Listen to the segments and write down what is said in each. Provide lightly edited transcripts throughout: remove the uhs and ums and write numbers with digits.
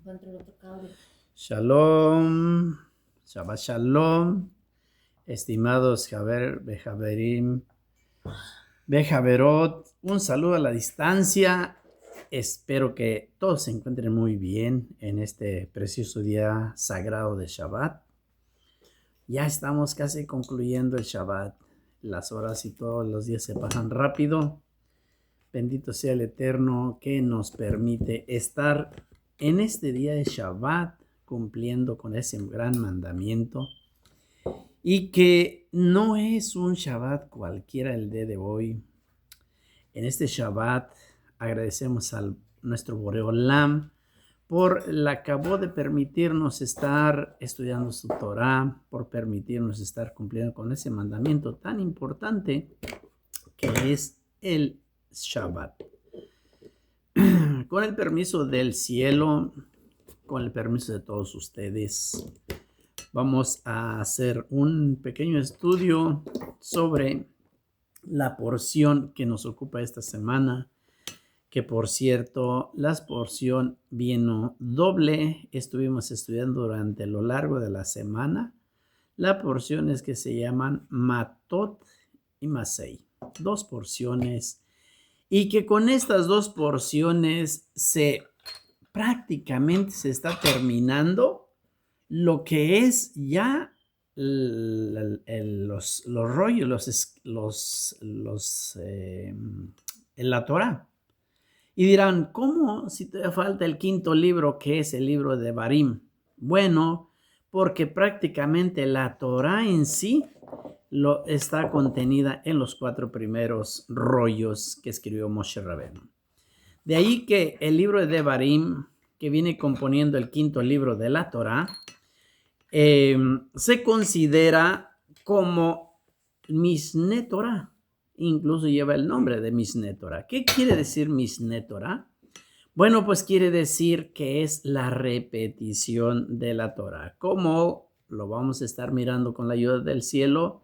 encuentro el otro cable. Shalom, Shabbat Shalom, estimados Bejaverim, Bejaverot, un saludo a la distancia. Espero que todos se encuentren muy bien en este precioso día sagrado de Shabbat. Ya estamos casi concluyendo el Shabbat. Las horas y todos los días se pasan rápido. Bendito sea el Eterno que nos permite estar en este día de Shabbat cumpliendo con ese gran mandamiento y que no es un Shabbat cualquiera el día de hoy. En este Shabbat agradecemos a nuestro Boreolam por acabó de permitirnos estar estudiando su Torah, por permitirnos estar cumpliendo con ese mandamiento tan importante que es el Shabbat. Con el permiso del cielo, con el permiso de todos ustedes, vamos a hacer un pequeño estudio sobre la porción que nos ocupa esta semana, que por cierto, la porción vino doble. Estuvimos estudiando durante lo largo de la semana las porciones que se llaman Matot y Masei, dos porciones, y que con estas dos porciones prácticamente se está terminando lo que es ya los rollos, en la Torah. Y dirán, ¿cómo si te falta el quinto libro, que es el libro de Barim? Bueno, porque prácticamente la Torah en sí está contenida en los 4 primeros rollos que escribió Moshe Rabbeinu. De ahí que el libro de Devarim, que viene componiendo el quinto libro de la Torah, se considera como Mishneh Torah. Incluso lleva el nombre de Mishneh Torah. ¿Qué quiere decir Mishneh Torah? Bueno, pues quiere decir que es la repetición de la Torah, como lo vamos a estar mirando con la ayuda del cielo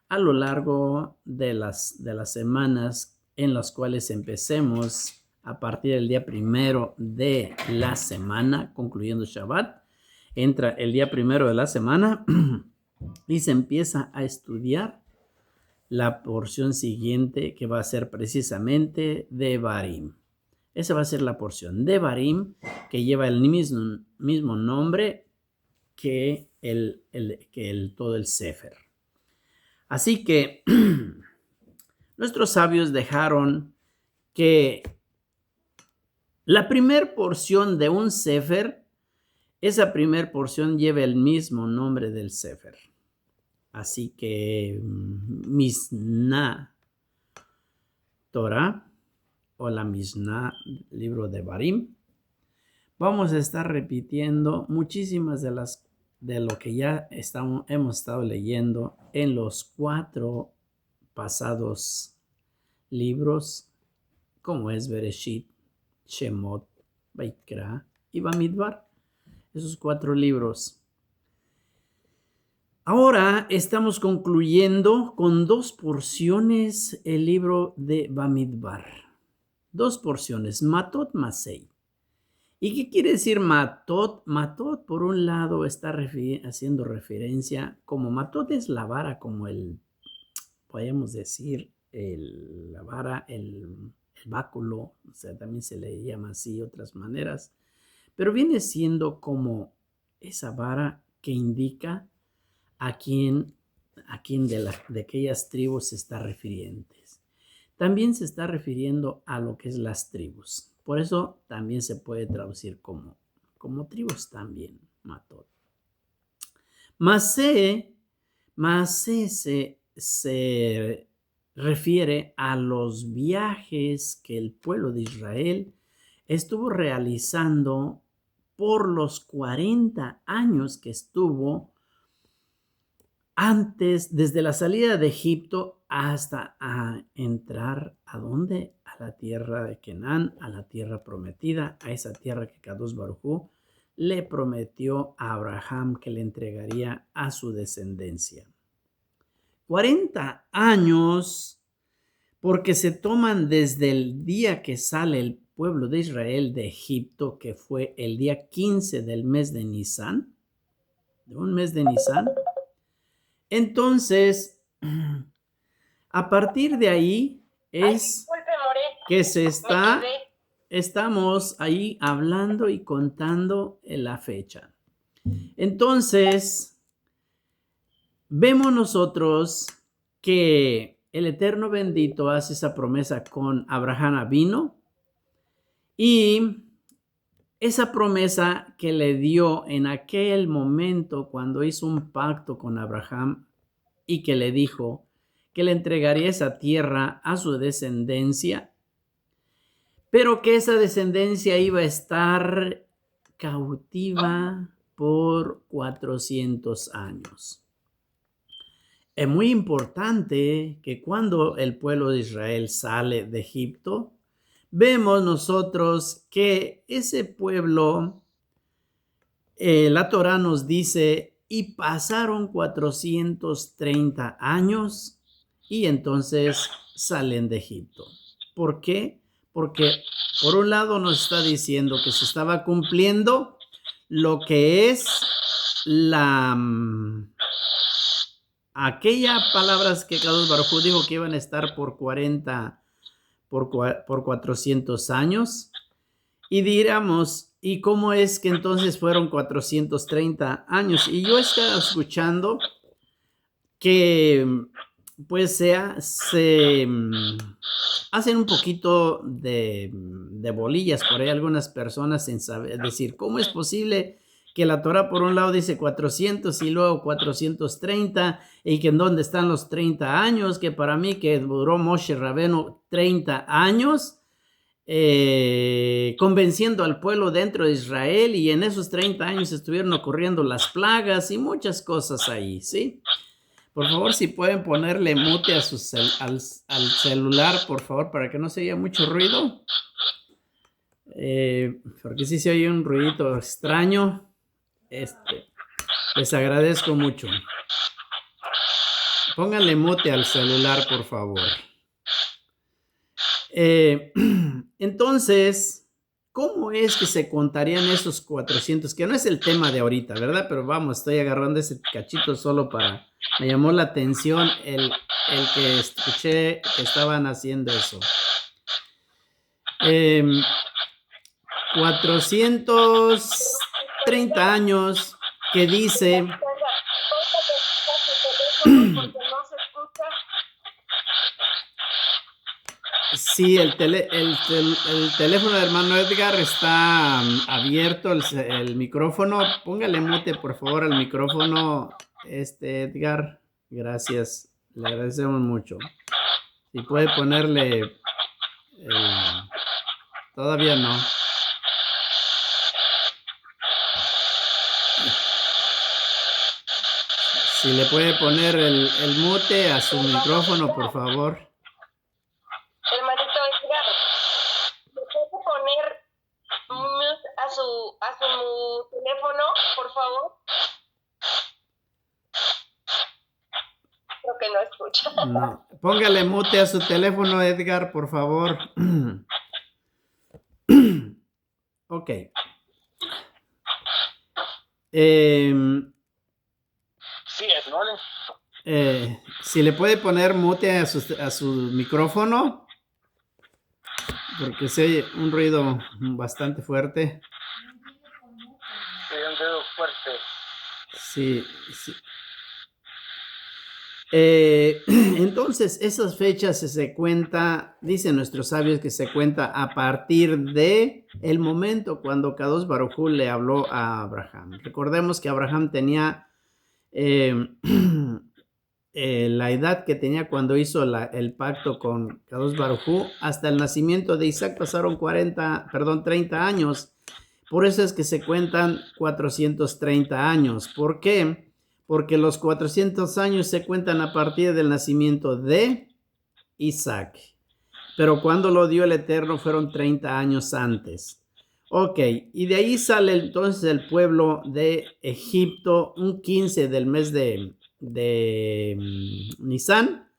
a lo largo de las semanas en las cuales empecemos a partir del día primero de la semana, concluyendo Shabbat. Entra el día primero de la semana y se empieza a estudiar la porción siguiente, que va a ser precisamente Devarim. Esa va a ser la porción Devarim, que lleva el mismo nombre que todo el Sefer. Así que nuestros sabios dejaron que la primer porción de un Sefer, esa primer porción lleva el mismo nombre del Sefer. Así que Mishnah Torah o la Mishnah, libro de Barim, vamos a estar repitiendo muchísimas de lo que ya hemos estado leyendo en los 4 pasados libros, como es Bereshit, Shemot, Vaikra y Bamidbar. Esos 4 libros. Ahora estamos concluyendo con 2 porciones el libro de Bamidbar. 2 porciones, Matot, Masei. ¿Y qué quiere decir Matot? Matot, por un lado, está haciendo referencia, como Matot es la vara, como podemos decir, la vara, el báculo, o sea, también se le llama así otras maneras, pero viene siendo como esa vara que indica a quién de aquellas tribus se está refiriendo. También se está refiriendo a lo que es las tribus. Por eso también se puede traducir como tribus también, Matot. Masé se refiere a los viajes que el pueblo de Israel estuvo realizando por los 40 años que estuvo antes, desde la salida de Egipto hasta entrar ¿a dónde? A la tierra de Canaán, a la tierra prometida, a esa tierra que Kadosh Baruj Hu le prometió a Abraham que le entregaría a su descendencia. 40 años, porque se toman desde el día que sale pueblo de Israel de Egipto, que fue el día 15 del mes de Nisan, de un mes de Nisan. Entonces, a partir de ahí es que estamos ahí hablando y contando la fecha. Entonces, vemos nosotros que el Eterno bendito hace esa promesa con Abraham Avino, y esa promesa que le dio en aquel momento cuando hizo un pacto con Abraham y que le dijo que le entregaría esa tierra a su descendencia, pero que esa descendencia iba a estar cautiva por 400 años. Es muy importante que cuando el pueblo de Israel sale de Egipto, vemos nosotros que ese pueblo, la Torá nos dice, y pasaron 430 años y entonces salen de Egipto. ¿Por qué? Porque por un lado nos está diciendo que se estaba cumpliendo lo que es aquellas palabras que Kadosh Baruj Hu dijo que iban a estar por 400 años, y diríamos, ¿y cómo es que entonces fueron 430 años? Y yo estaba escuchando que pues se hacen un poquito de bolillas por ahí algunas personas en saber, decir, ¿cómo es posible que la Torah por un lado dice 400 y luego 430, y que en dónde están los 30 años, que para mí que duró Moshe Rabenu 30 años, convenciendo al pueblo dentro de Israel, y en esos 30 años estuvieron ocurriendo las plagas y muchas cosas ahí, ¿sí? Por favor, si pueden ponerle mute a al celular, por favor, para que no se oiga mucho ruido. Porque si se oye un ruidito extraño, les agradezco mucho. Pónganle mute al celular, por favor. Entonces, ¿cómo es que se contarían esos 400? Que no es el tema de ahorita, ¿verdad? Pero vamos, estoy agarrando ese cachito solo para... Me llamó la atención el que escuché que estaban haciendo eso. 430 años que dice... Sí, el teléfono de hermano Edgar está abierto, el micrófono. Póngale mute, por favor, al micrófono, Edgar. Gracias, le agradecemos mucho. Si puede ponerle... todavía no. Si le puede poner el mute a su micrófono, por favor. Hermanito Edgar, ¿me puede poner mute a su teléfono, por favor? Creo que no escucha. No, póngale mute a su teléfono, Edgar, por favor. Ok. Sí, es, ¿no? Si le puede poner mute a su micrófono, porque se oye un ruido bastante fuerte. Sí, un ruido fuerte. Sí, sí. Entonces, esas fechas se cuenta, dicen nuestros sabios que se cuenta a partir de el momento cuando Kadosh Baruj Hu le habló a Abraham. Recordemos que Abraham tenía la edad que tenía cuando hizo el pacto con Kadosh Baruj Hu. Hasta el nacimiento de Isaac pasaron 30 años. Por eso es que se cuentan 430 años. ¿Por qué? Porque los 400 años se cuentan a partir del nacimiento de Isaac. Pero cuando lo dio el Eterno fueron 30 años antes. Ok, y de ahí sale entonces el pueblo de Egipto un 15 del mes de Nisan.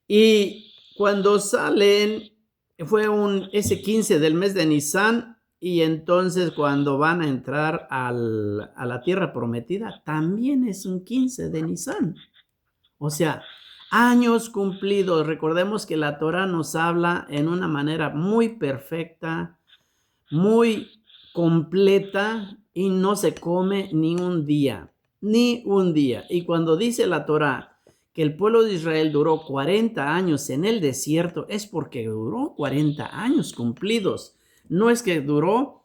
Y cuando salen, fue ese 15 del mes de Nisan, y entonces cuando van a entrar a la tierra prometida, también es un 15 de Nisan. O sea, años cumplidos. Recordemos que la Torah nos habla en una manera muy perfecta, muy completa, y no se come ni un día, ni un día. Y cuando dice la Torah que el pueblo de Israel duró 40 años en el desierto, es porque duró 40 años cumplidos. No es que duró,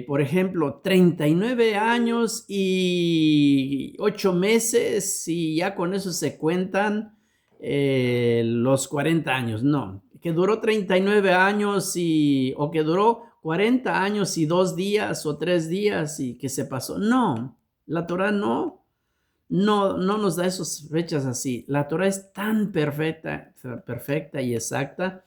por ejemplo, 39 años y 8 meses y ya con eso se cuentan los 40 años. No, que duró 39 años o que duró 40 años y 2 días o 3 días y que se pasó. No, la Torah no nos da esas fechas así. La Torah es tan perfecta y exacta,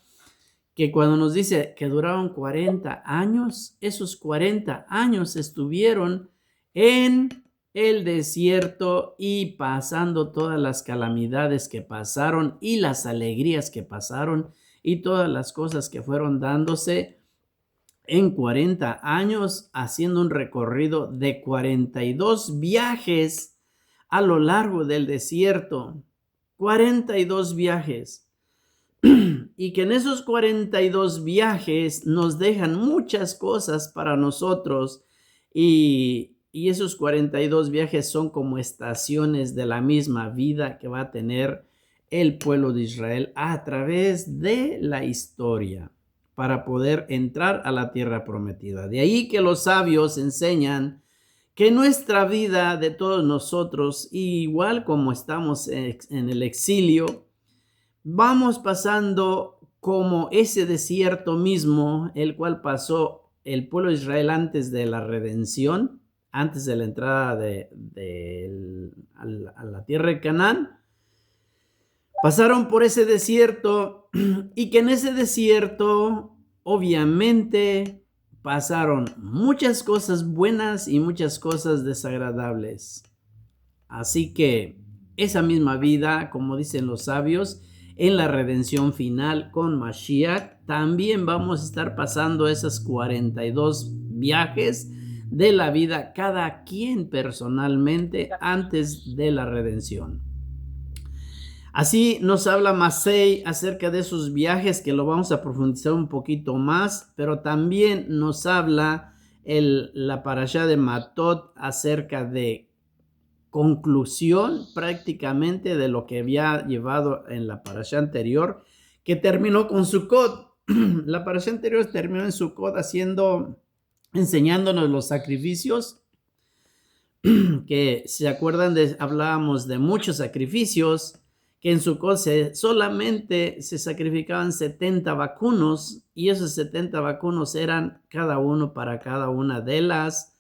que cuando nos dice que duraron 40 años, esos 40 años estuvieron en el desierto y pasando todas las calamidades que pasaron y las alegrías que pasaron y todas las cosas que fueron dándose en 40 años, haciendo un recorrido de 42 viajes a lo largo del desierto. 42 viajes. Y que en esos 42 viajes nos dejan muchas cosas para nosotros, y esos 42 viajes son como estaciones de la misma vida que va a tener el pueblo de Israel a través de la historia para poder entrar a la tierra prometida. De ahí que los sabios enseñan que nuestra vida de todos nosotros, igual como estamos en el exilio, vamos pasando como ese desierto mismo, el cual pasó el pueblo de Israel antes de la redención, antes de la entrada a la tierra de Canaán. Pasaron por ese desierto, y que en ese desierto obviamente pasaron muchas cosas buenas y muchas cosas desagradables. Así que esa misma vida, como dicen los sabios, en la redención final con Mashiach, también vamos a estar pasando esos 42 viajes de la vida, cada quien personalmente, antes de la redención. Así nos habla Masei acerca de esos viajes, que lo vamos a profundizar un poquito más, pero también nos habla la parashá de Matot acerca de conclusión prácticamente de lo que había llevado en la parashá anterior, que terminó con Sukkot. La parashá anterior terminó en Sukkot enseñándonos los sacrificios, que se acuerdan, hablábamos de muchos sacrificios, que en Sukkot solamente se sacrificaban 70 vacunos, y esos 70 vacunos eran cada uno para cada una de las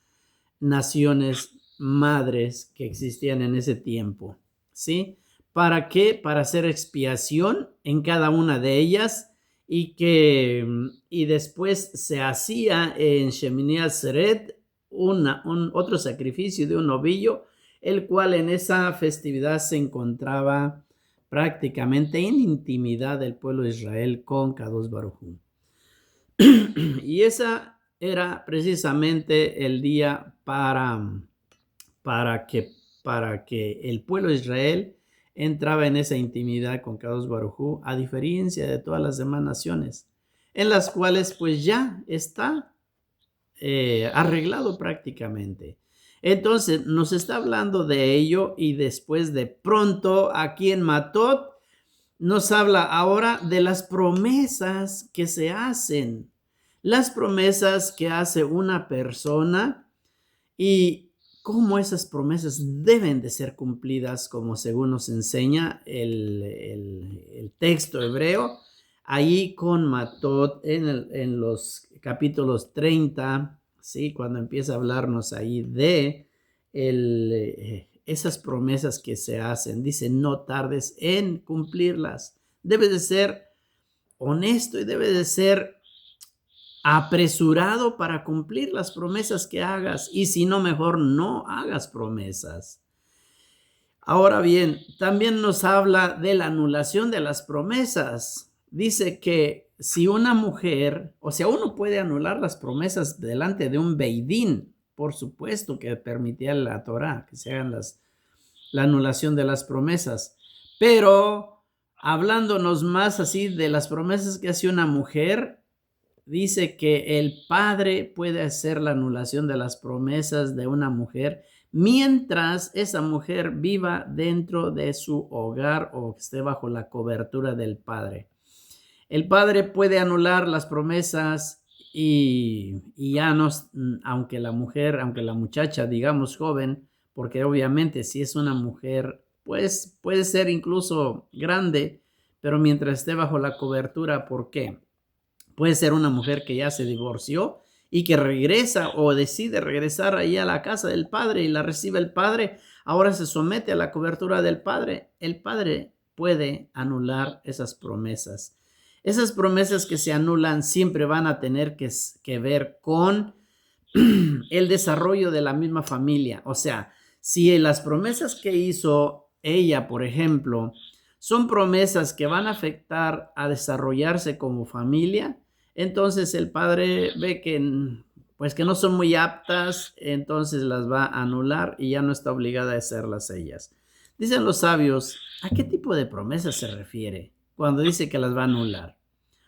naciones madres que existían en ese tiempo, ¿sí? ¿Para qué? Para hacer expiación en cada una de ellas, y después se hacía en Shemini Atzeret otro sacrificio de un novillo, el cual en esa festividad se encontraba prácticamente en intimidad del pueblo de Israel con Kadosh Baruj Hu. Y esa era precisamente el día para que el pueblo de Israel entraba en esa intimidad con Kadosh Baruj Hu, a diferencia de todas las demás naciones, en las cuales pues ya está arreglado prácticamente. Entonces nos está hablando de ello, y después de pronto aquí en Matot nos habla ahora de las promesas que se hacen, las promesas que hace una persona, y cómo esas promesas deben de ser cumplidas, como según nos enseña el texto hebreo, ahí con Matot en los capítulos 30, ¿sí? Cuando empieza a hablarnos ahí de esas promesas que se hacen. Dice, no tardes en cumplirlas. Debes de ser honesto y debes de ser apresurado para cumplir las promesas que hagas, y si no, mejor no hagas promesas. Ahora bien, también nos habla de la anulación de las promesas. Dice que si una mujer, o sea, uno puede anular las promesas delante de un beidín, por supuesto que permitía la Torá que se hagan la anulación de las promesas, pero hablándonos más así de las promesas que hace una mujer, dice que el padre puede hacer la anulación de las promesas de una mujer mientras esa mujer viva dentro de su hogar o esté bajo la cobertura del padre. El padre puede anular las promesas y ya no, aunque la muchacha, digamos joven, porque obviamente si es una mujer, pues puede ser incluso grande, pero mientras esté bajo la cobertura, ¿por qué? Puede ser una mujer que ya se divorció y que regresa o decide regresar ahí a la casa del padre y la recibe el padre. Ahora se somete a la cobertura del padre. El padre puede anular esas promesas. Esas promesas que se anulan siempre van a tener que ver con el desarrollo de la misma familia. O sea, si las promesas que hizo ella, por ejemplo, son promesas que van a afectar a desarrollarse como familia, entonces el padre ve que pues que no son muy aptas, entonces las va a anular y ya no está obligada a hacerlas ellas. Dicen los sabios, ¿a qué tipo de promesas se refiere cuando dice que las va a anular?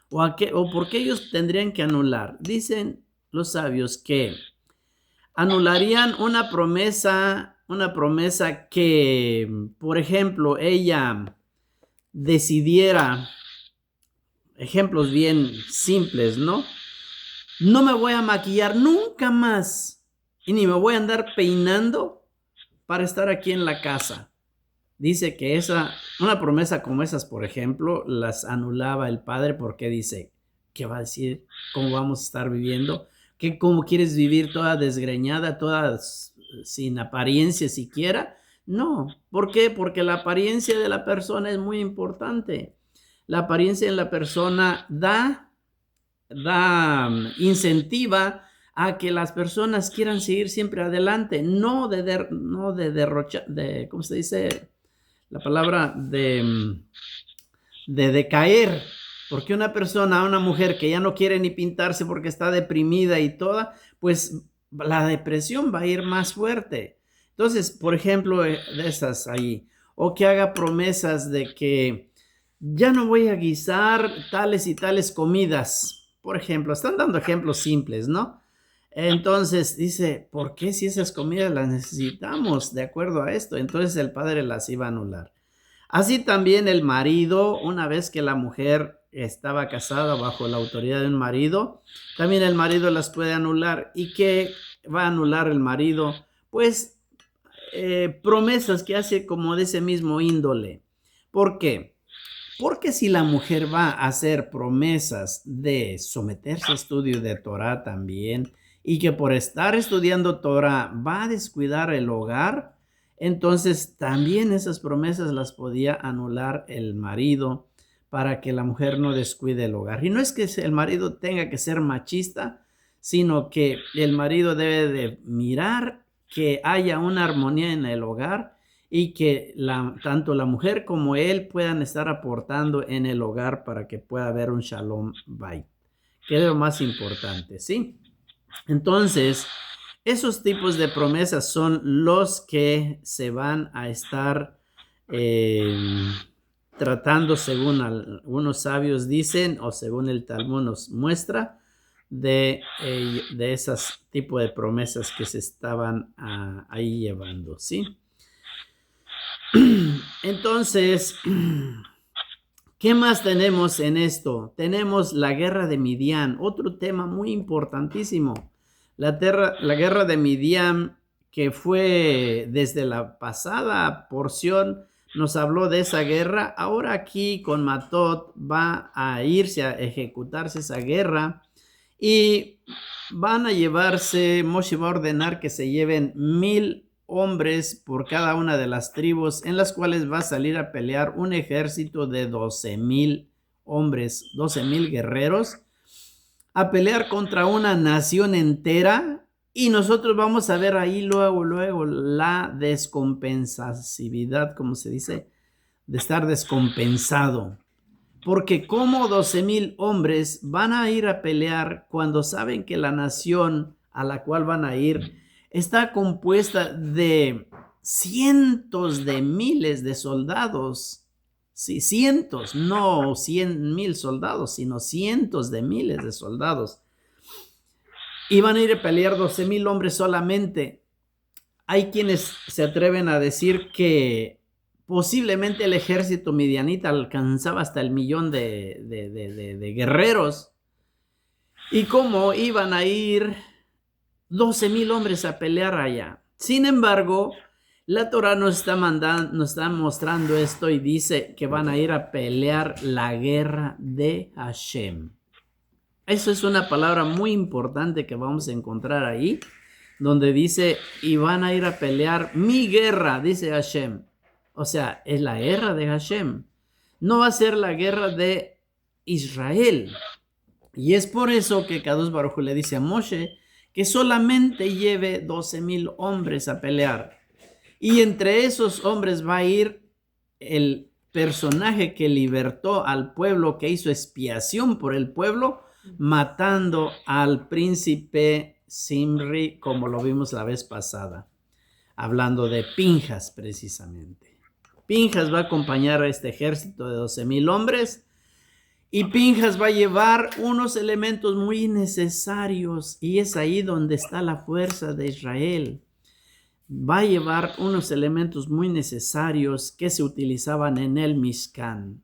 ¿O por qué ellos tendrían que anular? Dicen los sabios que anularían una promesa que, por ejemplo, ella decidiera, ejemplos bien simples, ¿no? No me voy a maquillar nunca más y ni me voy a andar peinando para estar aquí en la casa. Dice que una promesa como esas, por ejemplo, las anulaba el padre porque dice, ¿qué va a decir? ¿Cómo vamos a estar viviendo? ¿Cómo quieres vivir toda desgreñada, toda sin apariencia siquiera? No, ¿por qué? Porque la apariencia de la persona es muy importante. La apariencia en la persona incentiva a que las personas quieran seguir siempre adelante, no de derrochar, ¿cómo se dice? La palabra de decaer, porque una mujer que ya no quiere ni pintarse porque está deprimida y toda, pues la depresión va a ir más fuerte. Entonces, por ejemplo, de esas ahí, o que haga promesas de que ya no voy a guisar tales y tales comidas, por ejemplo, están dando ejemplos simples, ¿no? Entonces dice, ¿por qué si esas comidas las necesitamos de acuerdo a esto? Entonces el padre las iba a anular. Así también el marido, una vez que la mujer estaba casada bajo la autoridad de un marido, también el marido las puede anular. ¿Y qué va a anular el marido? Pues promesas que hace como de ese mismo índole. ¿Por qué? Porque si la mujer va a hacer promesas de someterse a estudio de Torah también, y que por estar estudiando Torah va a descuidar el hogar, entonces también esas promesas las podía anular el marido para que la mujer no descuide el hogar. Y no es que el marido tenga que ser machista, sino que el marido debe de mirar que haya una armonía en el hogar y que tanto la mujer como él puedan estar aportando en el hogar para que pueda haber un shalom bayit, que es lo más importante, ¿sí? Entonces, esos tipos de promesas son los que se van a estar tratando, según algunos sabios dicen, o según el Talmud nos muestra, de esos tipos de promesas que se estaban ahí llevando, ¿sí? Entonces, ¿qué más tenemos en esto? Tenemos la guerra de Midian, otro tema muy importantísimo. La guerra de Midian, que fue desde la pasada porción, nos habló de esa guerra. Ahora aquí con Matot va a irse a ejecutarse esa guerra y van a llevarse, Moshe va a ordenar que se lleven 1000 hombres por cada una de las tribus, en las cuales va a salir a pelear un ejército de 12,000 hombres, 12,000 guerreros, a pelear contra una nación entera. Y nosotros vamos a ver ahí luego la descompensatividad, como se dice, de estar descompensado. Porque como 12,000 hombres van a ir a pelear cuando saben que la nación a la cual van a ir está compuesta de cientos de miles de soldados. Sí, cientos, no 100,000 soldados, sino cientos de miles de soldados. Y van a ir a pelear 12,000 hombres solamente. Hay quienes se atreven a decir que posiblemente el ejército midianita alcanzaba hasta el 1,000,000 de guerreros. Y cómo iban a ir 12,000 hombres a pelear allá. Sin embargo, la Torah nos está mostrando esto y dice que van a ir a pelear la guerra de Hashem. Eso es una palabra muy importante que vamos a encontrar ahí, donde dice, y van a ir a pelear mi guerra, dice Hashem. O sea, es la guerra de Hashem. No va a ser la guerra de Israel. Y es por eso que Kadosh Baruj Hu le dice a Moshe que solamente lleve 12,000 hombres a pelear. Y entre esos hombres va a ir el personaje que libertó al pueblo, que hizo expiación por el pueblo, matando al príncipe Simri, como lo vimos la vez pasada, hablando de Pinjas precisamente. Pinjas va a acompañar a este ejército de 12,000 hombres y Pinjas va a llevar unos elementos muy necesarios y es ahí donde está la fuerza de Israel. Va a llevar unos elementos muy necesarios que se utilizaban en el Mishkan.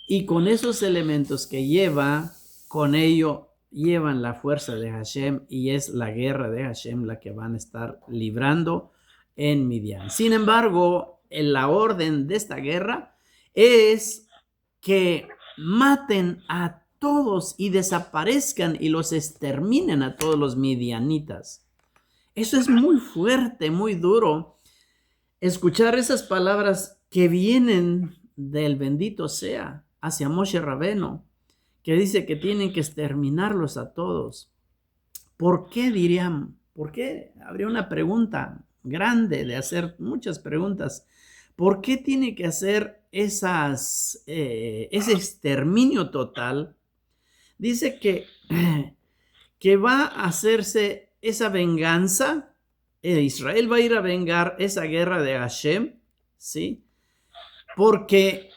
Y con esos elementos que lleva, con ello llevan la fuerza de Hashem y es la guerra de Hashem la que van a estar librando en Midian. Sin embargo, la orden de esta guerra es que maten a todos y desaparezcan y los exterminen a todos los midianitas. Eso es muy fuerte, muy duro. Escuchar esas palabras que vienen del bendito sea hacia Moshe Rabeno, que dice que tienen que exterminarlos a todos. ¿Por qué dirían? ¿Por qué? Habría una pregunta grande de hacer muchas preguntas. ¿Por qué tiene que hacer ese exterminio total? Dice que va a hacerse esa venganza. Israel va a ir a vengar esa guerra de Hashem, ¿sí? Porque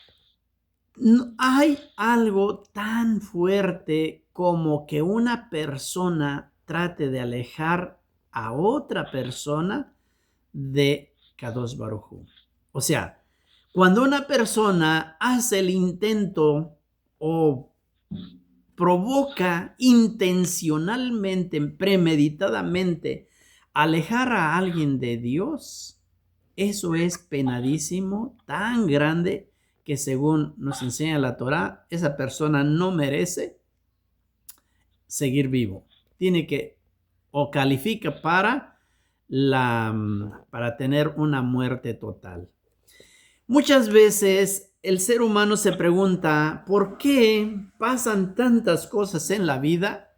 no hay algo tan fuerte como que una persona trate de alejar a otra persona de Kadosh Baruj Hu. O sea, cuando una persona hace el intento o provoca intencionalmente, premeditadamente, alejar a alguien de Dios, eso es penadísimo, tan grande que según nos enseña la Torá, esa persona no merece seguir vivo. Tiene que o califica para tener una muerte total. Muchas veces el ser humano se pregunta ¿por qué pasan tantas cosas en la vida?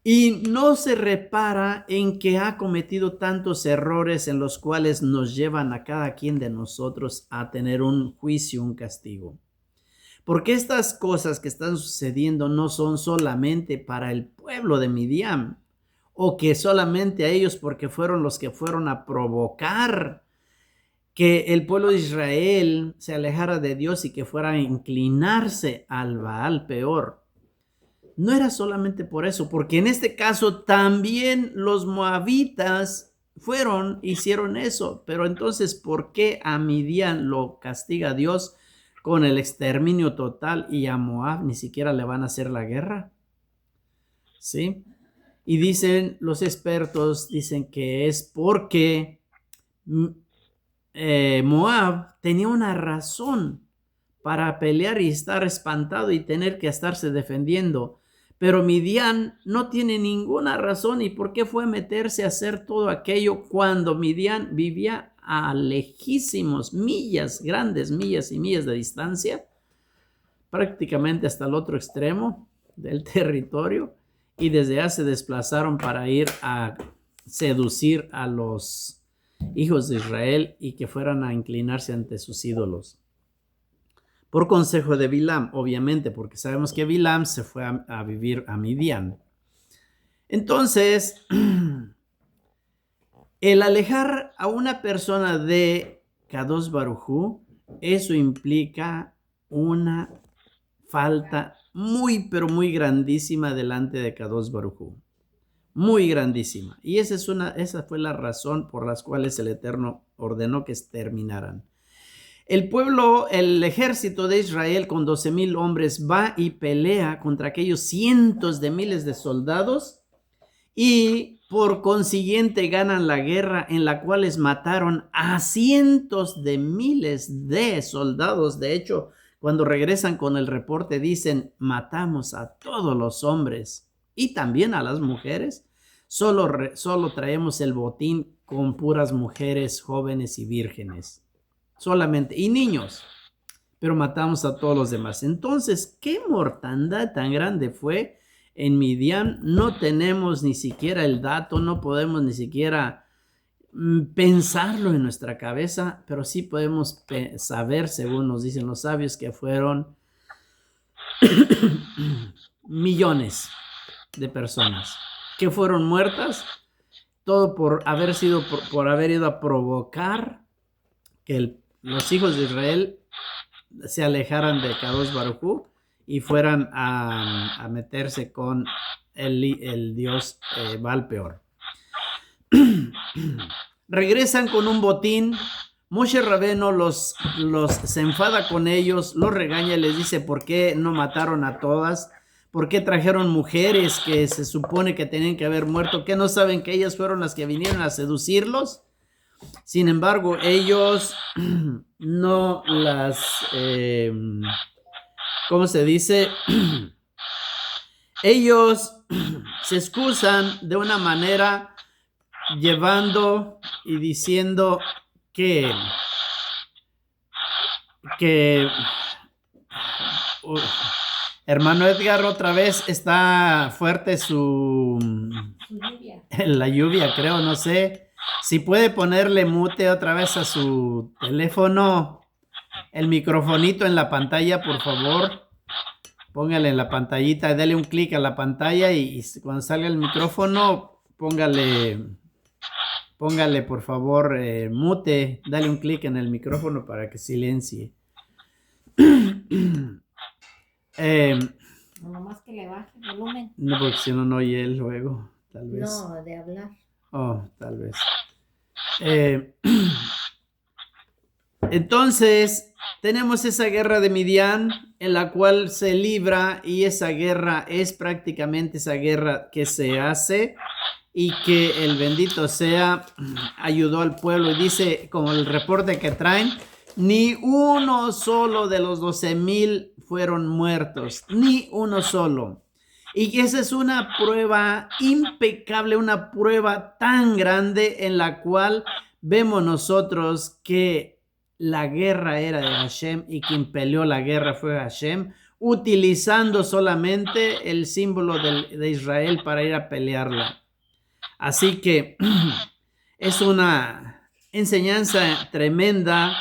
Y no se repara en que ha cometido tantos errores en los cuales nos llevan a cada quien de nosotros a tener un juicio, un castigo. Porque estas cosas que están sucediendo no son solamente para el pueblo de Midian, o que solamente a ellos porque fueron los que fueron a provocar que el pueblo de Israel se alejara de Dios y que fuera a inclinarse al Baal peor. No era solamente por eso, porque en este caso también los moabitas hicieron eso. Pero entonces, ¿por qué a Midian lo castiga Dios con el exterminio total y a Moab ni siquiera le van a hacer la guerra? ¿Sí? Y dicen los expertos, dicen que es porque Moab tenía una razón para pelear y estar espantado y tener que estarse defendiendo. Pero Midian no tiene ninguna razón. ¿Y por qué fue meterse a hacer todo aquello cuando Midian vivía a lejísimos millas, grandes millas y millas de distancia? Prácticamente hasta el otro extremo del territorio. Y desde allá se desplazaron para ir a seducir a los hijos de Israel y que fueran a inclinarse ante sus ídolos. por consejo de Bilam, obviamente, porque sabemos que Bilam se fue a vivir a Midian. Entonces, el alejar a una persona de Kadosh Baruj Hu, eso implica una falta muy, pero muy grandísima delante de Kadosh Baruj Hu. Muy grandísima. Y esa fue la razón por las cuales el Eterno ordenó que exterminaran. El ejército de Israel con 12,000 hombres va y pelea contra aquellos cientos de miles de soldados y por consiguiente ganan la guerra, en la cual mataron a cientos de miles de soldados. De hecho, cuando regresan con el reporte dicen, matamos a todos los hombres y también a las mujeres. Solo traemos el botín con puras mujeres jóvenes y vírgenes. Solamente, y niños, pero matamos a todos los demás. Entonces, ¿qué mortandad tan grande fue en Midian? No tenemos ni siquiera el dato, no podemos ni siquiera pensarlo en nuestra cabeza, pero sí podemos saber, según nos dicen los sabios, que fueron millones de personas que fueron muertas, todo por haber ido a provocar que los hijos de Israel se alejaran de Kadosh Baruj Hu y fueran a meterse con el dios Baal Peor. Regresan con un botín. Moshe Rabbeinu se enfada con ellos, los regaña y les dice, ¿por qué no mataron a todas? ¿Por qué trajeron mujeres que se supone que tenían que haber muerto? ¿Qué no saben que ellas fueron las que vinieron a seducirlos? Sin embargo, ellos no las, ¿cómo se dice? Ellos se excusan de una manera llevando y diciendo que hermano Edgar, otra vez está fuerte la lluvia, creo, no sé. Si puede ponerle mute otra vez a su teléfono, el microfonito en la pantalla, por favor. Póngale en la pantallita, dale un clic a la pantalla y cuando salga el micrófono, póngale por favor mute, dale un clic en el micrófono para que silencie. Nomás que le baje el volumen. No, porque si no oye él luego, tal vez. No, de hablar. Oh, tal vez. Entonces, tenemos esa guerra de Midian en la cual se libra y esa guerra es prácticamente esa guerra que se hace y que el bendito sea ayudó al pueblo. Y dice, como el reporte que traen, ni uno solo de los 12,000 fueron muertos, ni uno solo. Y esa es una prueba impecable, una prueba tan grande en la cual vemos nosotros que la guerra era de Hashem y quien peleó la guerra fue Hashem, utilizando solamente el símbolo de Israel para ir a pelearla. Así que es una enseñanza tremenda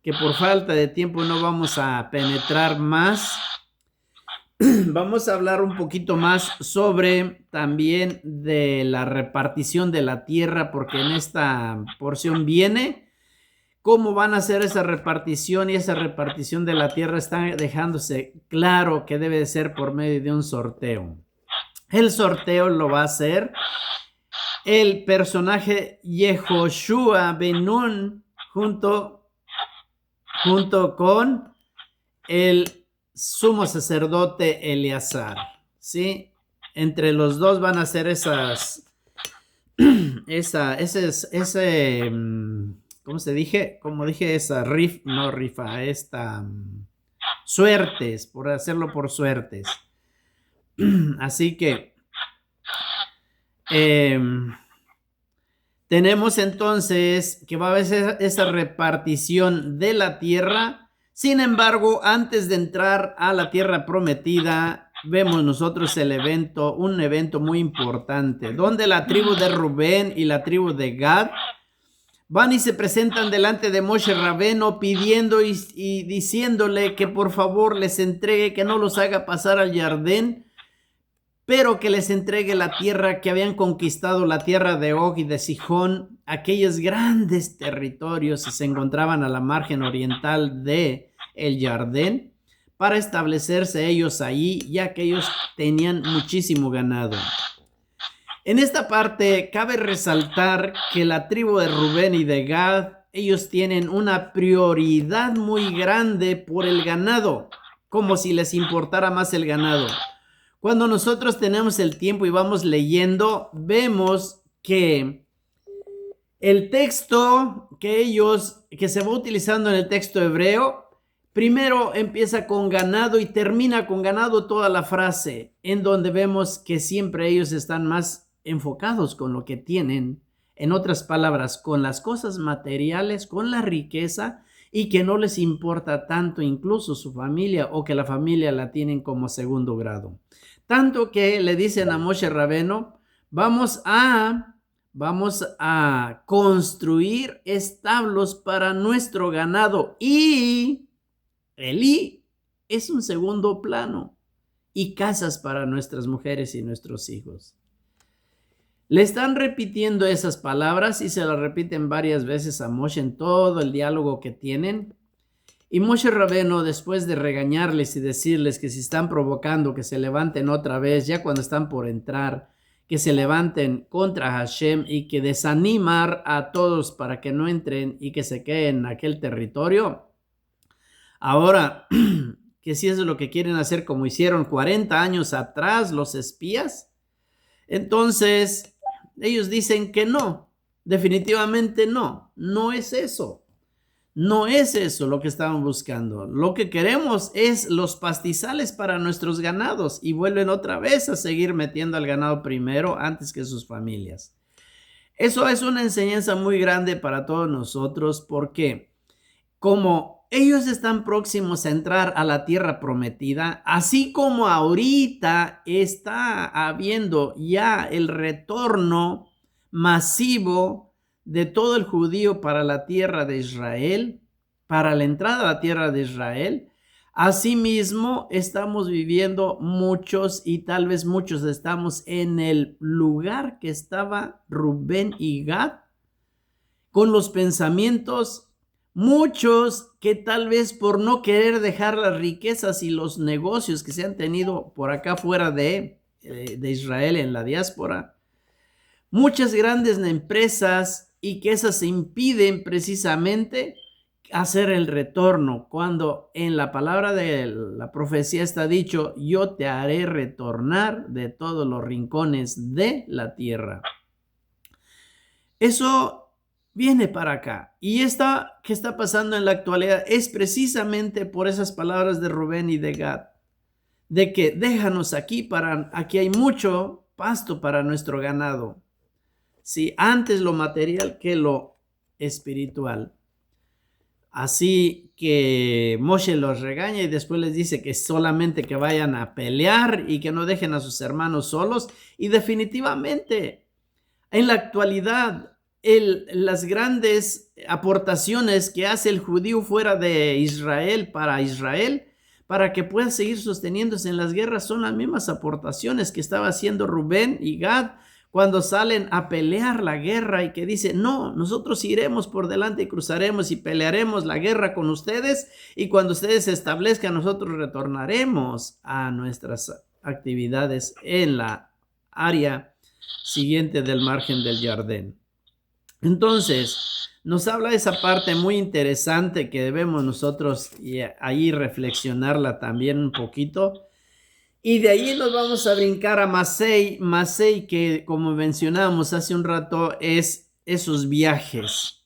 que por falta de tiempo no vamos a penetrar más. Vamos a hablar un poquito más sobre también de la repartición de la tierra, porque en esta porción viene cómo van a hacer esa repartición, y esa repartición de la tierra está dejándose claro que debe de ser por medio de un sorteo. El sorteo lo va a hacer el personaje Yehoshua Ben Nun junto con el sumo sacerdote Eleazar, ¿sí? Entre los dos van a hacer ¿cómo se dije? Como dije, suertes, por hacerlo por suertes. Así que tenemos entonces que va a haber esa repartición de la tierra. Sin embargo, antes de entrar a la tierra prometida, vemos nosotros un evento muy importante, donde la tribu de Rubén y la tribu de Gad van y se presentan delante de Moshe Rabeno pidiendo y diciéndole que por favor les entregue, que no los haga pasar al Jardín, pero que les entregue la tierra que habían conquistado, la tierra de Og y de Sihón, aquellos grandes territorios que se encontraban a la margen oriental de el Jardín, para establecerse ellos ahí, ya que ellos tenían muchísimo ganado. En esta parte cabe resaltar que la tribu de Rubén y de Gad, ellos tienen una prioridad muy grande por el ganado, como si les importara más el ganado. Cuando nosotros tenemos el tiempo y vamos leyendo, vemos que el texto que se va utilizando en el texto hebreo, primero empieza con ganado y termina con ganado toda la frase, en donde vemos que siempre ellos están más enfocados con lo que tienen, en otras palabras, con las cosas materiales, con la riqueza, y que no les importa tanto incluso su familia, o que la familia la tienen como segundo grado. Tanto que le dicen a Moshe Rabeno, vamos a construir establos para nuestro ganado, y Elí es un segundo plano, y casas para nuestras mujeres y nuestros hijos. Le están repitiendo esas palabras y se las repiten varias veces a Moshe en todo el diálogo que tienen. Y Moshe Rabeno, después de regañarles y decirles que si están provocando, que se levanten otra vez, ya cuando están por entrar, que se levanten contra Hashem y que desanimar a todos para que no entren y que se queden en aquel territorio. Ahora, que si eso es lo que quieren hacer como hicieron 40 años atrás los espías, entonces ellos dicen que no, definitivamente no es eso. No es eso lo que estaban buscando. Lo que queremos es los pastizales para nuestros ganados, y vuelven otra vez a seguir metiendo al ganado primero antes que sus familias. Eso es una enseñanza muy grande para todos nosotros, porque como ellos están próximos a entrar a la tierra prometida, así como ahorita está habiendo ya el retorno masivo de todo el judío para la tierra de Israel, para la entrada a la tierra de Israel, asimismo estamos viviendo muchos, y tal vez muchos estamos en el lugar que estaba Rubén y Gad, con los pensamientos, muchos que tal vez por no querer dejar las riquezas y los negocios que se han tenido por acá fuera de Israel en la diáspora, muchas grandes empresas, y que esas impiden precisamente hacer el retorno, cuando en la palabra de la profecía está dicho, yo te haré retornar de todos los rincones de la tierra. Eso viene para acá, y esta que está pasando en la actualidad es precisamente por esas palabras de Rubén y de Gad, de que déjanos aquí, aquí hay mucho pasto para nuestro ganado. Sí, antes lo material que lo espiritual. Así que Moshe los regaña y después les dice que solamente que vayan a pelear y que no dejen a sus hermanos solos. Y definitivamente, en la actualidad, las grandes aportaciones que hace el judío fuera de Israel, para que pueda seguir sosteniéndose en las guerras, son las mismas aportaciones que estaba haciendo Rubén y Gad cuando salen a pelear la guerra, y que dice, no, nosotros iremos por delante y cruzaremos y pelearemos la guerra con ustedes, y cuando ustedes se establezcan, nosotros retornaremos a nuestras actividades en la área siguiente del margen del Jardín. Entonces, nos habla esa parte muy interesante que debemos nosotros ahí reflexionarla también un poquito. Y de ahí nos vamos a brincar a Masei, que como mencionamos hace un rato es esos viajes.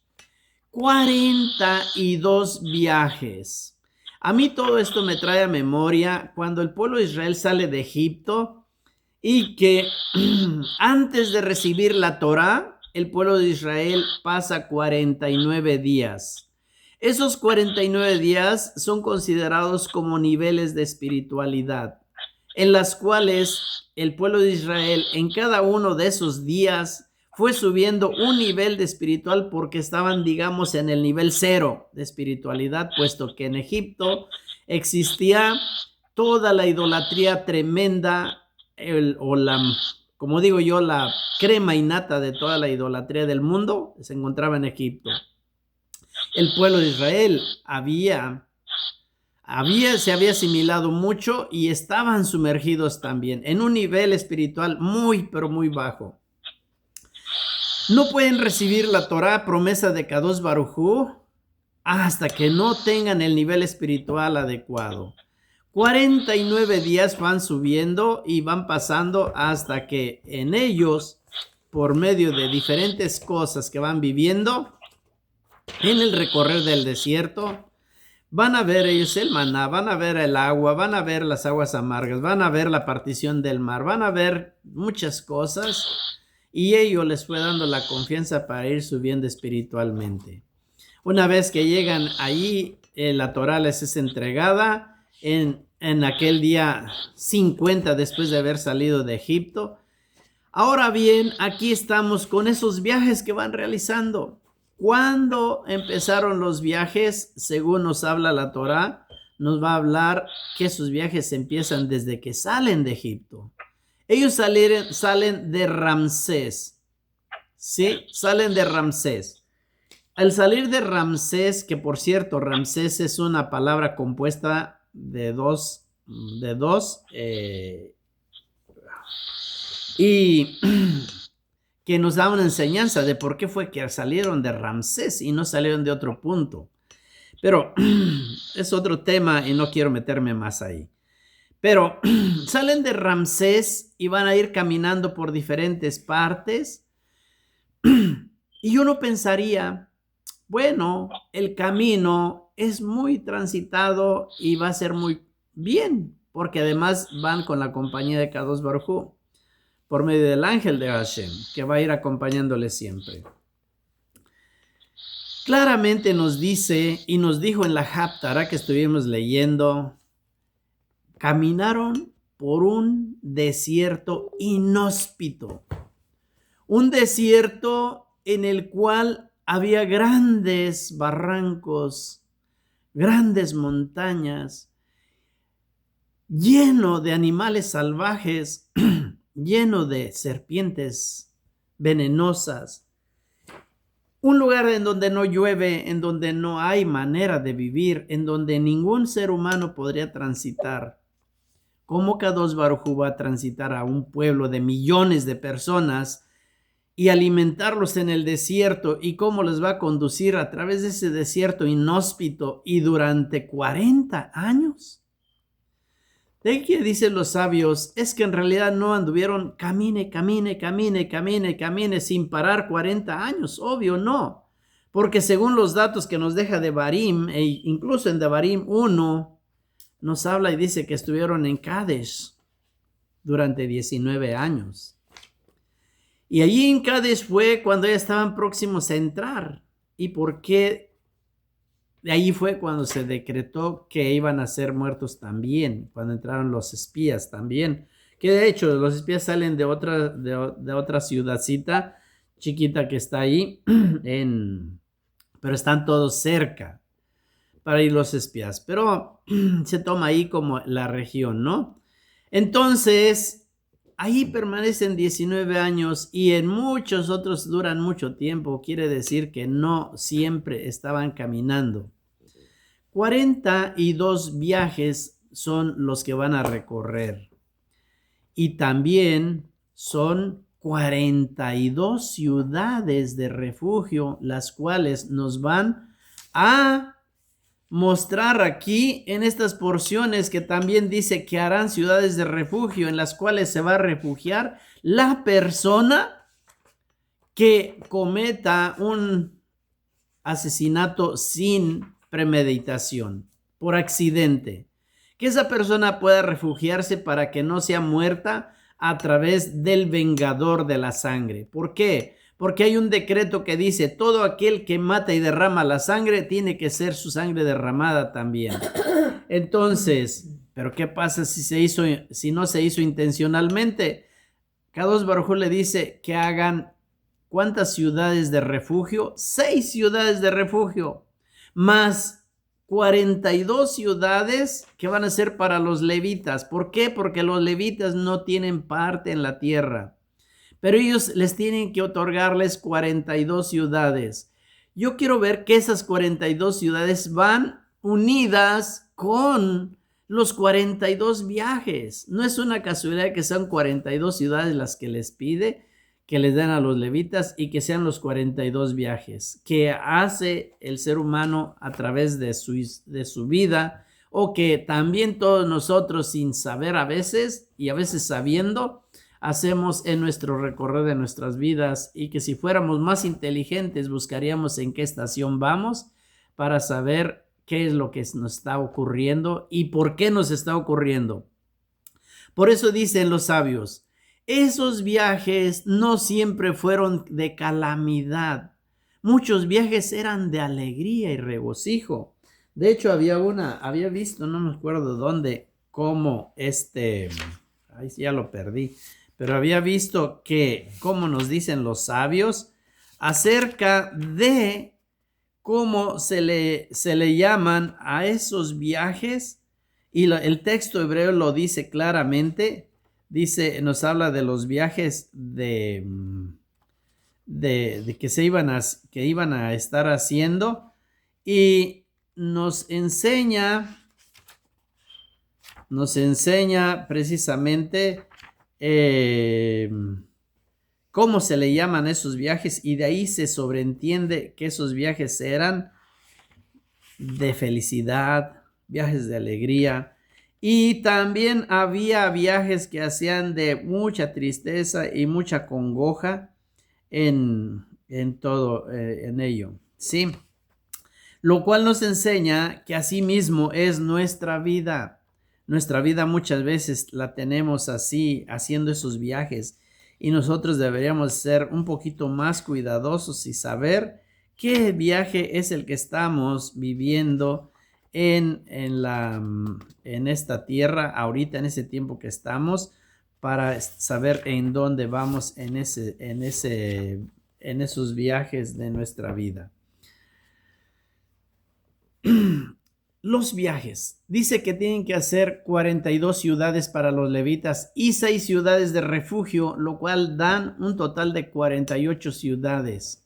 42 viajes. A mí todo esto me trae a memoria cuando el pueblo de Israel sale de Egipto, y que antes de recibir la Torá, el pueblo de Israel pasa 49 días. Esos 49 días son considerados como niveles de espiritualidad, en las cuales el pueblo de Israel en cada uno de esos días fue subiendo un nivel de espiritual porque estaban, digamos, en el nivel 0 de espiritualidad, puesto que en Egipto existía toda la idolatría tremenda, como digo yo, la crema innata de toda la idolatría del mundo se encontraba en Egipto. El pueblo de Israel se había asimilado mucho y estaban sumergidos también en un nivel espiritual muy, pero muy bajo. No pueden recibir la Torá, promesa de Kadosh Baruj Hu, hasta que no tengan el nivel espiritual adecuado. 49 días van subiendo y van pasando hasta que en ellos, por medio de diferentes cosas que van viviendo en el recorrer del desierto, van a ver ellos el maná, van a ver el agua, van a ver las aguas amargas, van a ver la partición del mar, van a ver muchas cosas y ello les fue dando la confianza para ir subiendo espiritualmente. Una vez que llegan allí, la Torá les es entregada en aquel día 50 después de haber salido de Egipto. Ahora bien, aquí estamos con esos viajes que van realizando. ¿Cuándo empezaron los viajes? Según nos habla la Torá, nos va a hablar que esos viajes empiezan desde que salen de Egipto. Ellos salen de Ramsés, ¿sí? Salen de Ramsés. Al salir de Ramsés, que por cierto, Ramsés es una palabra compuesta de dos, y que nos da una enseñanza de por qué fue que salieron de Ramsés y no salieron de otro punto. Pero es otro tema y no quiero meterme más ahí. Pero salen de Ramsés y van a ir caminando por diferentes partes. Y uno pensaría, bueno, el camino es muy transitado y va a ser muy bien, porque además van con la compañía de Kadosh Baruj Hu, por medio del ángel de Hashem, que va a ir acompañándole siempre. Claramente nos dice y nos dijo en la Haftará que estuvimos leyendo, caminaron por un desierto inhóspito, un desierto en el cual había grandes barrancos, grandes montañas, lleno de animales salvajes, lleno de serpientes venenosas, un lugar en donde no llueve, en donde no hay manera de vivir, en donde ningún ser humano podría transitar. ¿Cómo Kadosh Baruj Hu va a transitar a un pueblo de millones de personas y alimentarlos en el desierto? ¿Y cómo les va a conducir a través de ese desierto inhóspito y durante 40 años? ¿De qué dicen los sabios? Es que en realidad no anduvieron camine sin parar 40 años. Obvio no. Porque según los datos que nos deja Devarim, e incluso en Devarim 1, nos habla y dice que estuvieron en Kadesh durante 19 años. Y allí en Kadesh fue cuando ya estaban próximos a entrar. ¿Y por qué? De ahí fue cuando se decretó que iban a ser muertos también, cuando entraron los espías también. Que de hecho los espías salen de otra ciudadcita chiquita que está ahí, pero están todos cerca para ir los espías. Pero se toma ahí como la región, ¿no? Entonces, ahí permanecen 19 años y en muchos otros duran mucho tiempo. Quiere decir que no siempre estaban caminando. 42 viajes son los que van a recorrer. Y también son 42 ciudades de refugio, las cuales nos van a mostrar aquí en estas porciones, que también dice que harán ciudades de refugio en las cuales se va a refugiar la persona que cometa un asesinato sin premeditación, por accidente. Que esa persona pueda refugiarse para que no sea muerta a través del vengador de la sangre. ¿Por qué? Porque hay un decreto que dice, todo aquel que mata y derrama la sangre, tiene que ser su sangre derramada también. Entonces, ¿pero qué pasa si no se hizo intencionalmente? Kadosh Baruj Hu le dice que hagan ¿cuántas ciudades de refugio? 6 ciudades de refugio, más 42 ciudades que van a ser para los levitas. ¿Por qué? Porque los levitas no tienen parte en la tierra, pero ellos les tienen que otorgarles 42 ciudades. Yo quiero ver que esas 42 ciudades van unidas con los 42 viajes. No es una casualidad que sean 42 ciudades las que les pide que les den a los levitas y que sean los 42 viajes que hace el ser humano a través de su vida, o que también todos nosotros, sin saber a veces y a veces sabiendo, hacemos en nuestro recorrido de nuestras vidas, y que si fuéramos más inteligentes buscaríamos en qué estación vamos para saber qué es lo que nos está ocurriendo y por qué nos está ocurriendo. Por eso dicen los sabios, esos viajes no siempre fueron de calamidad. Muchos viajes eran de alegría y regocijo. De hecho, había visto, no me acuerdo dónde, cómo ahí ya lo perdí, pero había visto que, como nos dicen los sabios, acerca de cómo se le llaman a esos viajes, y el texto hebreo lo dice claramente. Nos habla de los viajes de que iban a estar haciendo, y nos enseña precisamente cómo se le llaman esos viajes, y de ahí se sobreentiende que esos viajes eran de felicidad, viajes de alegría. Y también había viajes que hacían de mucha tristeza y mucha congoja en todo en ello, ¿sí? Lo cual nos enseña que así mismo es nuestra vida. Nuestra vida muchas veces la tenemos así, haciendo esos viajes, y nosotros deberíamos ser un poquito más cuidadosos y saber qué viaje es el que estamos viviendo en esta tierra ahorita, en ese tiempo que estamos, para saber en dónde vamos en esos viajes de nuestra vida. Los viajes, dice que tienen que hacer 42 ciudades para los levitas y 6 ciudades de refugio, lo cual dan un total de 48 ciudades.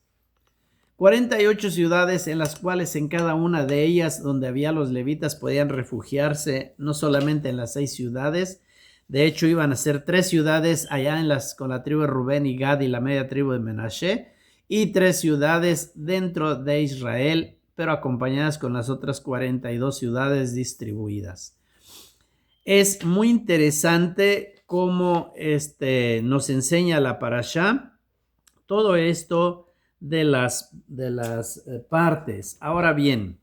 48 ciudades en las cuales en cada una de ellas donde había los levitas podían refugiarse, no solamente en las 6 ciudades. De hecho, iban a ser 3 ciudades allá con la tribu de Rubén y Gad y la media tribu de Menashe, y 3 ciudades dentro de Israel, pero acompañadas con las otras 42 ciudades distribuidas. Es muy interesante cómo nos enseña la parashá todo esto de las partes. Ahora bien,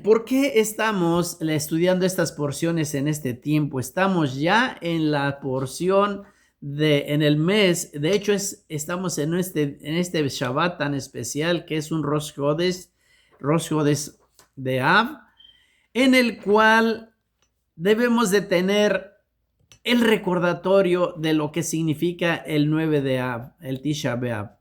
¿por qué estamos estudiando estas porciones en este tiempo? Estamos ya en la porción en el mes. De hecho, estamos en este Shabbat tan especial que es un Rosh Chodesh de Av, en el cual debemos de tener el recordatorio de lo que significa el 9 de Av, el Tisha B'Av,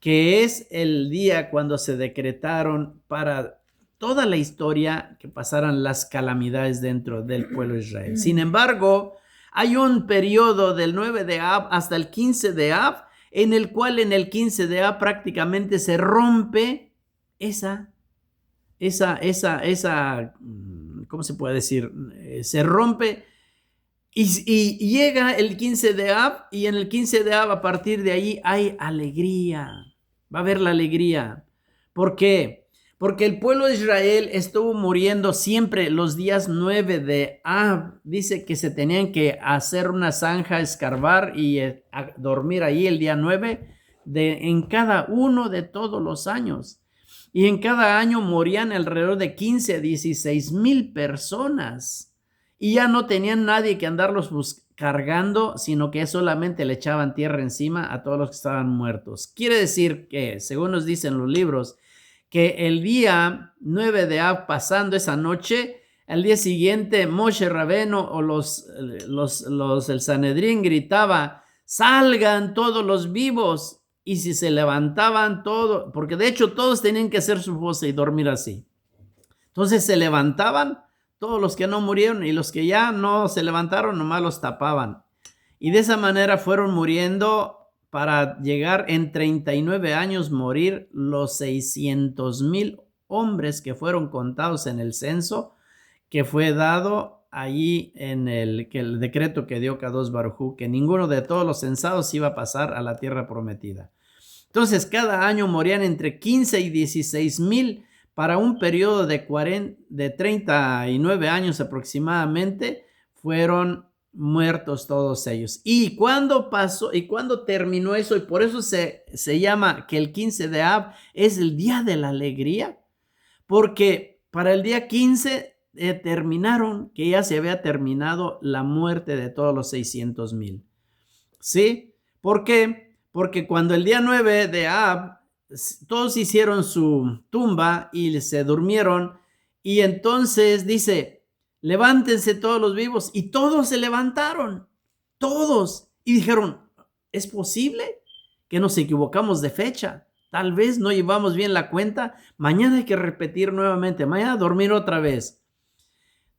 que es el día cuando se decretaron para toda la historia que pasaran las calamidades dentro del pueblo de Israel. Sin embargo, hay un periodo del 9 de Av hasta el 15 de Av, en el cual en el 15 de Av prácticamente se rompe ¿cómo se puede decir? Se rompe y llega el 15 de Av, y en el 15 de Av a partir de ahí hay alegría. Va a haber la alegría. ¿Por qué? Porque el pueblo de Israel estuvo muriendo siempre los días 9 de Av. Dice que se tenían que hacer una zanja, escarbar y dormir ahí el día 9 en cada uno de todos los años. Y en cada año morían alrededor de 15 a 16 mil personas. Y ya no tenían nadie que andarlos cargando, sino que solamente le echaban tierra encima a todos los que estaban muertos. Quiere decir que, según nos dicen los libros, que el día 9 de Av, pasando esa noche, al día siguiente Moshe Rabeno o el Sanedrín gritaba: salgan todos los vivos, y si se levantaban todo, porque de hecho todos tenían que hacer su fosa y dormir así. Entonces se levantaban todos los que no murieron y los que ya no se levantaron nomás los tapaban. Y de esa manera fueron muriendo para llegar en 39 años morir los 600,000 hombres que fueron contados en el censo que fue dado allí en el decreto que dio Kadosh Baruj Hu, que ninguno de todos los censados iba a pasar a la tierra prometida. Entonces cada año morían entre 15 y 16,000 para un periodo de 39 años aproximadamente. Fueron muertos todos ellos. ¿Y cuándo pasó? ¿Y cuándo terminó eso? Y por eso se llama que el 15 de Av es el día de la alegría, porque para el día 15 determinaron que ya se había terminado la muerte de todos los 600,000. ¿Sí? ¿Por qué? Porque cuando el día 9 de Av todos hicieron su tumba y se durmieron, y entonces dice: levántense todos los vivos, y todos se levantaron, todos, y dijeron: ¿es posible que nos equivocamos de fecha? Tal vez no llevamos bien la cuenta, mañana hay que repetir nuevamente, mañana dormir otra vez.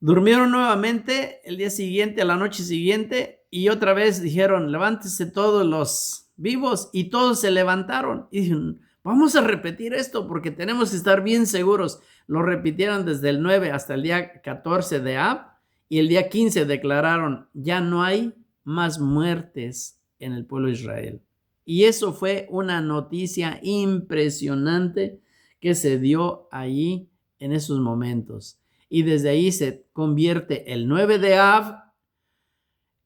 Durmieron nuevamente el día siguiente, a la noche siguiente, y otra vez dijeron: levántense todos los vivos, y todos se levantaron, y dijeron: vamos a repetir esto porque tenemos que estar bien seguros. Lo repitieron desde el 9 hasta el día 14 de Ab, y el día 15 declararon: ya no hay más muertes en el pueblo de Israel. Y eso fue una noticia impresionante que se dio allí en esos momentos. Y desde ahí se convierte el 9 de Av,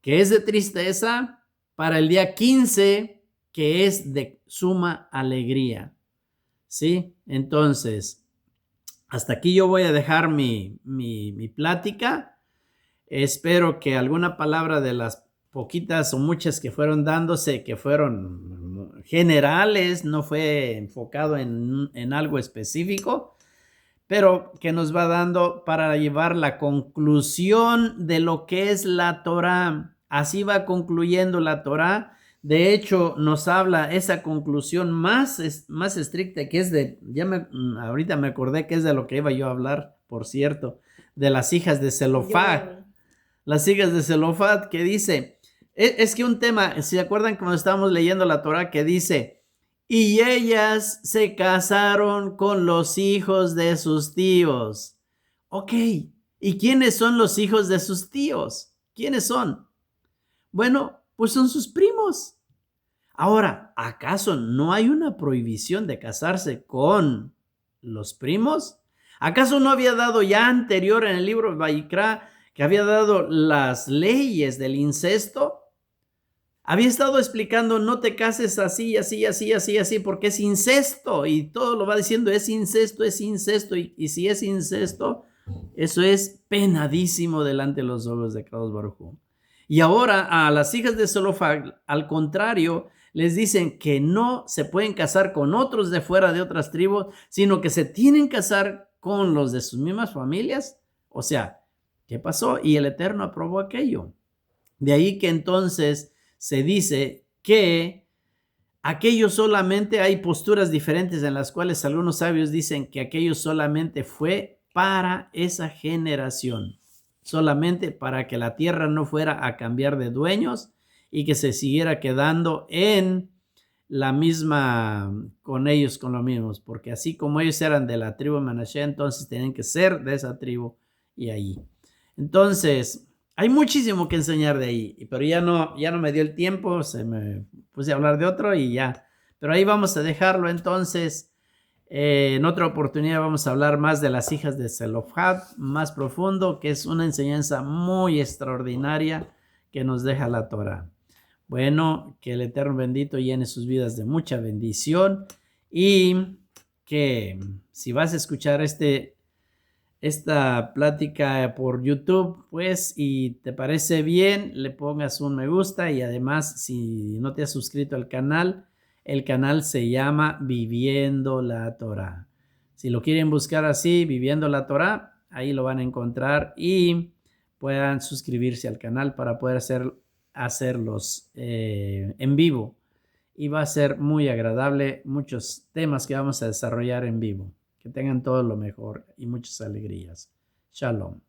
que es de tristeza, para el día 15, que es de suma alegría. ¿Sí? Entonces, hasta aquí yo voy a dejar mi plática. Espero que alguna palabra de las poquitas o muchas que fueron dándose, que fueron generales, no fue enfocado en algo específico, pero que nos va dando para llevar la conclusión de lo que es la Torá. Así va concluyendo la Torá. De hecho, nos habla esa conclusión más estricta, que es ahorita me acordé que es de lo que iba yo a hablar, por cierto, de las hijas de Zelofad. Las hijas de Zelofad, que dice, es que un tema, si se acuerdan cuando estábamos leyendo la Torá, que dice: y ellas se casaron con los hijos de sus tíos. Ok, ¿y quiénes son los hijos de sus tíos? ¿Quiénes son? Bueno, pues son sus primos. Ahora, ¿acaso no hay una prohibición de casarse con los primos? ¿Acaso no había dado ya anterior en el libro de Vayikra que había dado las leyes del incesto? Había estado explicando: no te cases así, así, así, así, así, porque es incesto. Y todo lo va diciendo: es incesto, es incesto. Y si es incesto, eso es penadísimo delante de los ojos de Kadosh Baruj Hu. Y ahora a las hijas de Zelofad, al contrario, les dicen que no se pueden casar con otros de fuera de otras tribus, sino que se tienen que casar con los de sus mismas familias. O sea, ¿qué pasó? Y el Eterno aprobó aquello. De ahí que entonces se dice que aquello solamente, hay posturas diferentes en las cuales algunos sabios dicen que aquello solamente fue para esa generación, solamente para que la tierra no fuera a cambiar de dueños y que se siguiera quedando en la misma, con ellos, con los mismos, porque así como ellos eran de la tribu de Manashe, entonces tienen que ser de esa tribu y allí. Entonces, hay muchísimo que enseñar de ahí, pero ya no me dio el tiempo, se me puse a hablar de otro y ya. Pero ahí vamos a dejarlo entonces. En otra oportunidad vamos a hablar más de las hijas de Zelofad, más profundo, que es una enseñanza muy extraordinaria que nos deja la Torá. Bueno, que el Eterno bendito llene sus vidas de mucha bendición, y que si vas a escuchar esta plática por YouTube, pues, y te parece bien, le pongas un me gusta, y además, si no te has suscrito al canal, el canal se llama Viviendo la Torá. Si lo quieren buscar así, Viviendo la Torá, ahí lo van a encontrar y puedan suscribirse al canal para poder hacerlos en vivo y va a ser muy agradable. Muchos temas que vamos a desarrollar en vivo. Que tengan todo lo mejor y muchas alegrías. Shalom.